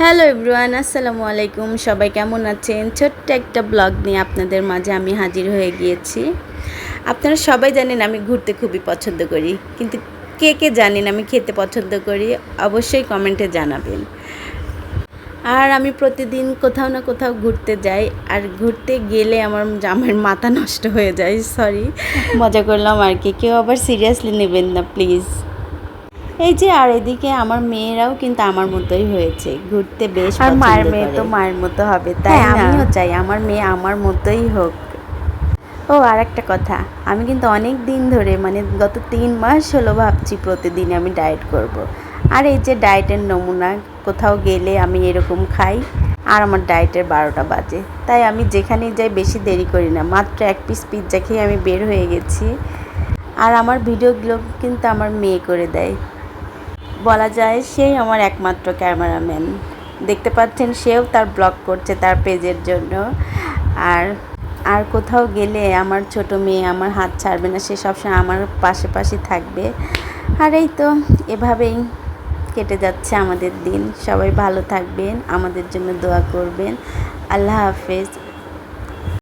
Hello everyone, আসসালামু আলাইকুম। সবাই কেমন আছেন? ছোট্ট একটা ব্লগ নিয়ে আপনাদের মাঝে আমি হাজির হয়ে গিয়েছি। আপনারা সবাই জানেন আমি ঘুরতে খুবই পছন্দ করি, কিন্তু কে কে জানেন আমি খেতে পছন্দ করি অবশ্যই কমেন্টে জানাবেন। আর আমি প্রতিদিন কোথাও না কোথাও ঘুরতে যাই, আর ঘুরতে গেলে আমার মাথা নষ্ট হয়ে যায়। সরি, মজা করলাম আর কি, কেউ আবার সিরিয়াসলি নেবেন না প্লিজ। এই যে আর এদিকে আমার মেয়েরাও কিন্তু আমার মতোই হয়েছে, ঘুরতে বেশ পছন্দ করে। আর মায়ের মেয়ে তো মায়ের মতো হবে, তাই আমিও চাই আমার মেয়ে আমার মতোই হোক। ও আর একটা কথা, আমি কিন্তু অনেক দিন ধরে গত 3 মাস হলো ভাবছি প্রতিদিন আমি ডায়েট করব। আর এই যে ডায়েটের নমুনা, কোথাও গেলে আমি এরকম খাই আর আমার ডায়েটের 12টা বাজে। তাই আমি যেখানেই যাই বেশি দেরি করি না, মাত্র 1 পিস পিৎজা খেয়ে আমি বের হয়ে গেছি। আর আমার ভিডিওগুলো কিন্তু আমার মেয়ে করে দেয়, বলা যায় সেই আমার একমাত্র ক্যামেরাম্যান। দেখতে পাচ্ছেন সেও তার ব্লগ করছে তার পেজের জন্য। আর আর কোথাও গেলে আমার ছোট মেয়ে আমার হাত ছাড়বে না, সে সবসময় আমার পাশে থাকবে। আর এই তো এভাবেই কেটে যাচ্ছে আমাদের দিন। সবাই ভালো থাকবেন, আমাদের জন্য দোয়া করবেন। আল্লাহ হাফেজ।